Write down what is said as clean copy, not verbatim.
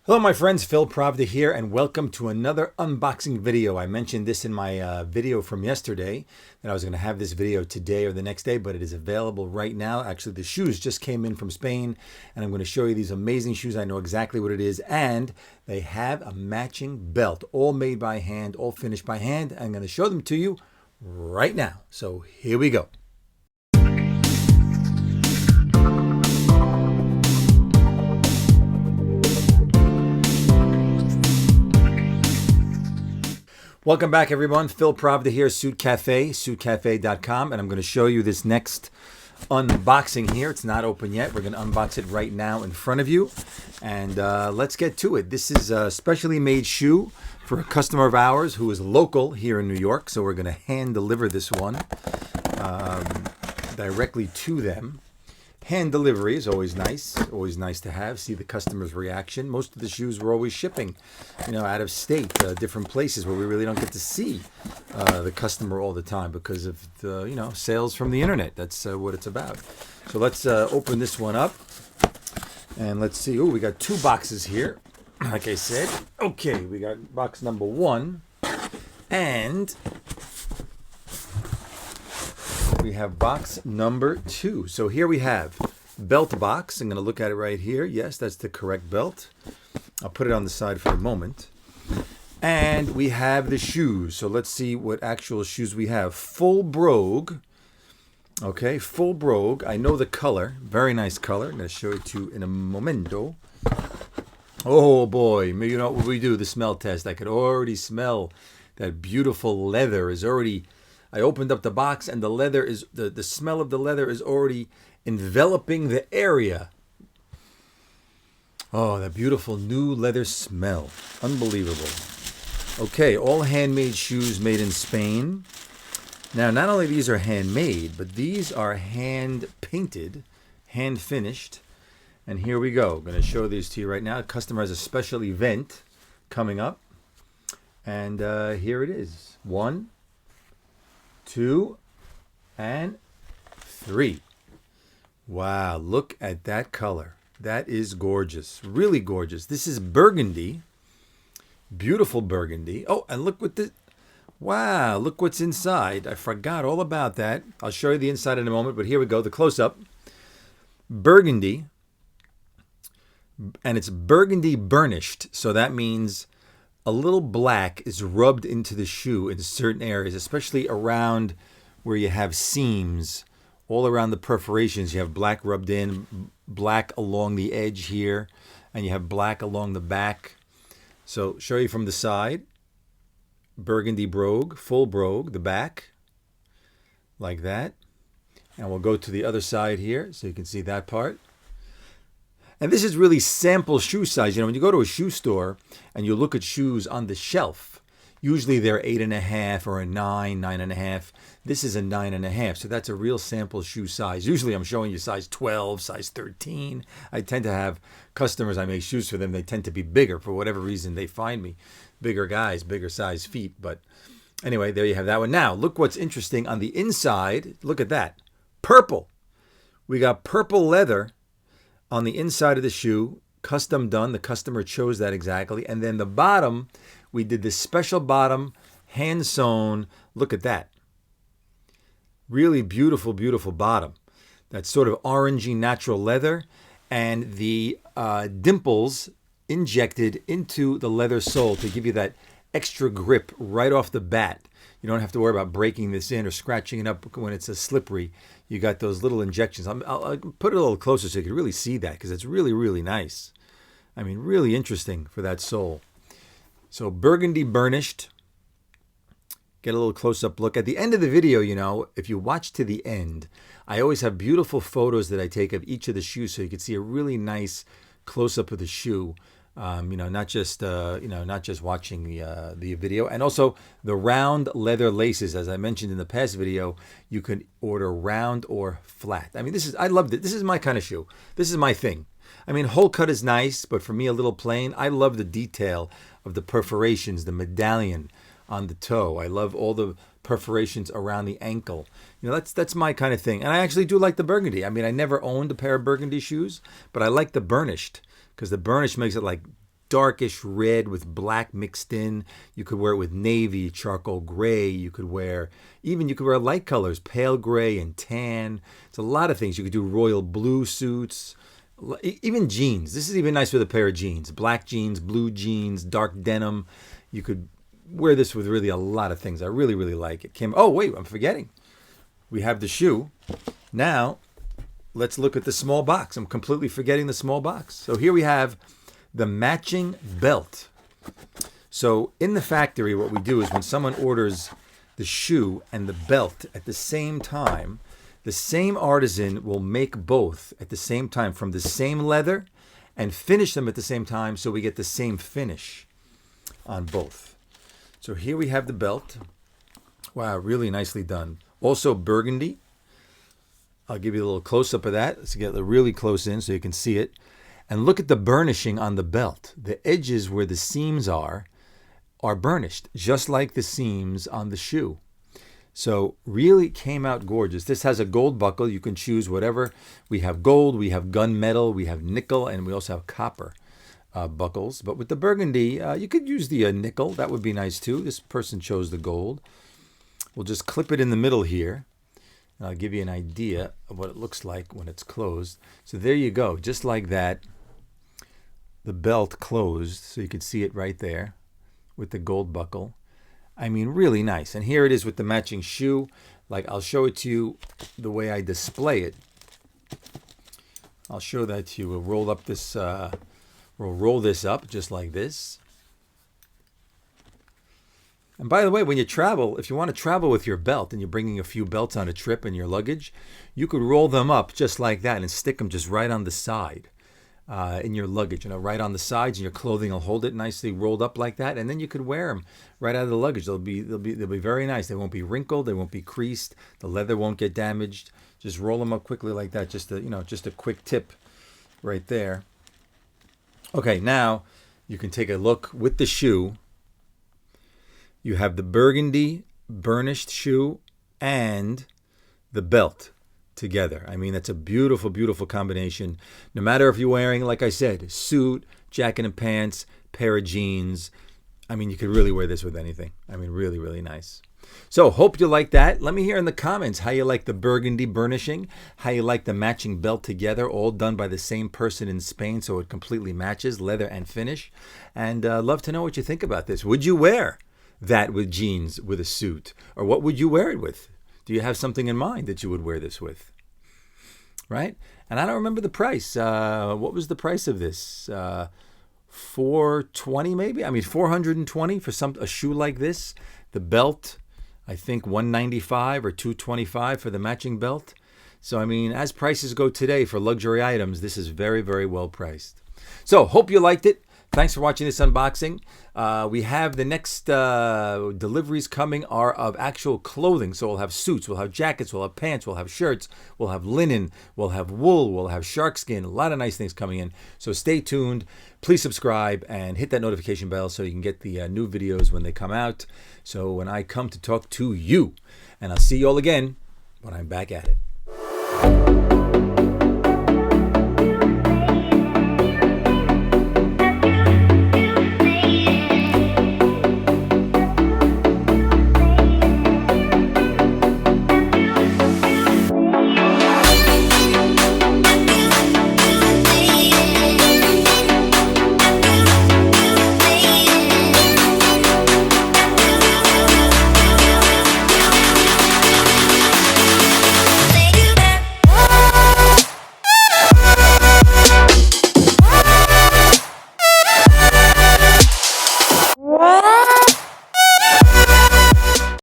Hello my friends, Phil Pravda here and welcome to another unboxing video. I mentioned this in my video from yesterday that I was going to have this video today or the next day, but it is available right now. Actually, the shoes just came in from Spain and I'm going to show you these amazing shoes. I know exactly what it is and they have a matching belt, all made by hand, all finished by hand. I'm going to show them to you right now. So here we go. Welcome back, everyone. Phil Pravda here, Suit Cafe, suitcafe.com, and I'm going to show you this next unboxing here. It's not open yet. We're going to unbox it right now in front of you, and let's get to it. This is a specially made shoe for a customer of ours who is local here in New York, so we're going to hand deliver this one directly to them. Hand delivery is always nice to have. See the customer's reaction. Most of the shoes we're always shipping, out of state, different places where we really don't get to see the customer all the time because of the, sales from the internet. That's what it's about. So let's open this one up and let's see. Oh, we got two boxes here. Like I said, okay, we got box number one and we have box number two. So here we have belt box. I'm going to look at it right here. Yes, that's the correct belt. I'll put it on the side for a moment. And we have the shoes. So let's see what actual shoes we have. Full Brogue. Okay, full Brogue. I know the color. Very nice color. I'm going to show it to you in a momento. Oh boy, you know what we do? The smell test. I could already smell that beautiful leather is already... I opened up the box and the leather is the smell of the leather is already enveloping the area. Oh, that beautiful new leather smell. Unbelievable. Okay, all handmade shoes made in Spain. Now, not only these are handmade, but these are hand painted, hand finished. And here we go. I'm going to show these to you right now. The customer has a special event coming up. And here it is. 1, 2, and 3. Wow, look at that color. That is gorgeous. Really gorgeous. This is burgundy. Beautiful burgundy. Oh, and look what this... Wow, look what's inside. I forgot all about that. I'll show you the inside in a moment, but here we go. The close-up. Burgundy. And it's burgundy burnished. So that means... a little black is rubbed into the shoe in certain areas, especially around where you have seams. All around the perforations, you have black rubbed in, black along the edge here, and you have black along the back. So show you from the side. Burgundy Brogue, full Brogue, the back, like that. And we'll go to the other side here so you can see that part. And this is really sample shoe size. When you go to a shoe store and you look at shoes on the shelf, usually they're 8.5 or a 9, 9.5. This is a 9.5. So that's a real sample shoe size. Usually I'm showing you size 12, size 13. I tend to have customers, I make shoes for them. They tend to be bigger for whatever reason. They find me bigger guys, bigger size feet. But anyway, there you have that one. Now, look what's interesting on the inside. Look at that. Purple. We got purple leather on the inside of the shoe, custom done. The customer chose that exactly. And then the bottom, we did this special bottom, hand sewn. Look at that. Really beautiful, beautiful bottom. That sort of orangey natural leather and the dimples injected into the leather sole to give you that extra grip right off the bat. You don't have to worry about breaking this in or scratching it up when it's a slippery. You got those little injections. I'll put it a little closer so you can really see that because it's really, really nice. I mean, really interesting for that sole. So burgundy burnished. Get a little close-up look. At the end of the video, if you watch to the end, I always have beautiful photos that I take of each of the shoes so you can see a really nice close-up of the shoe. Not just watching the video. And also the round leather laces, as I mentioned in the past video, you can order round or flat. I mean, I loved it. This is my kind of shoe. This is my thing. I mean, whole cut is nice, but for me, a little plain. I love the detail of the perforations, the medallion on the toe. I love all the perforations around the ankle. That's my kind of thing. And I actually do like the burgundy. I mean, I never owned a pair of burgundy shoes, but I like the burnished because the burnished makes it like darkish red with black mixed in. You could wear it with navy, charcoal gray. You could wear light colors, pale gray and tan. It's a lot of things. You could do royal blue suits, even jeans. This is even nice with a pair of jeans, black jeans, blue jeans, dark denim. You could wear this with really a lot of things. I really, really like it. Oh, wait, I'm forgetting. We have the shoe. Now, let's look at the small box. I'm completely forgetting the small box. So here we have the matching belt. So in the factory, what we do is when someone orders the shoe and the belt at the same time, the same artisan will make both at the same time from the same leather and finish them at the same time, so we get the same finish on both. So here we have the belt. Wow, really nicely done. Also burgundy. I'll give you a little close-up of that. Let's get really close in so you can see it. And look at the burnishing on the belt. The edges where the seams are burnished, just like the seams on the shoe. So really came out gorgeous. This has a gold buckle. You can choose whatever. We have gold, we have gunmetal, we have nickel, and we also have copper buckles. But with the burgundy, you could use the nickel. That would be nice too. This person chose the gold. We'll just clip it in the middle here. And I'll give you an idea of what it looks like when it's closed. So there you go, just like that. The belt closed, so you can see it right there with the gold buckle. I mean, really nice. And here it is with the matching shoe. Like, I'll show it to you the way I display it. I'll show that to you. We'll roll up this, we'll roll this up just like this. And by the way, when you travel, if you want to travel with your belt and you're bringing a few belts on a trip in your luggage, you could roll them up just like that and stick them just right on the side in your luggage, right on the sides, and your clothing will hold it nicely rolled up like that. And then you could wear them right out of the luggage. They'll be very nice. They won't be wrinkled. They won't be creased. The leather won't get damaged. Just roll them up quickly like that. Just a quick tip right there. Okay, now you can take a look with the shoe. You have the burgundy burnished shoe and the belt together. I mean, that's a beautiful, beautiful combination. No matter if you're wearing, like I said, suit, jacket and pants, pair of jeans. I mean, you could really wear this with anything. I mean, really, really nice. So, hope you like that. Let me hear in the comments how you like the burgundy burnishing, how you like the matching belt together, all done by the same person in Spain, so it completely matches, leather and finish. And love to know what you think about this. Would you wear that with jeans, with a suit? Or what would you wear it with? Do you have something in mind that you would wear this with? Right? And I don't remember the price. What was the price of this? $420 maybe? I mean, $420 for a shoe like this. The belt, I think $195 or $225 for the matching belt. So, I mean, as prices go today for luxury items, this is very, very well priced. So, hope you liked it. Thanks for watching this unboxing. We have the next deliveries coming are of actual clothing. So we'll have suits, we'll have jackets, we'll have pants, we'll have shirts, we'll have linen, we'll have wool, we'll have shark skin. A lot of nice things coming in. So stay tuned. Please subscribe and hit that notification bell so you can get the new videos when they come out. So when I come to talk to you. And I'll see you all again when I'm back at it.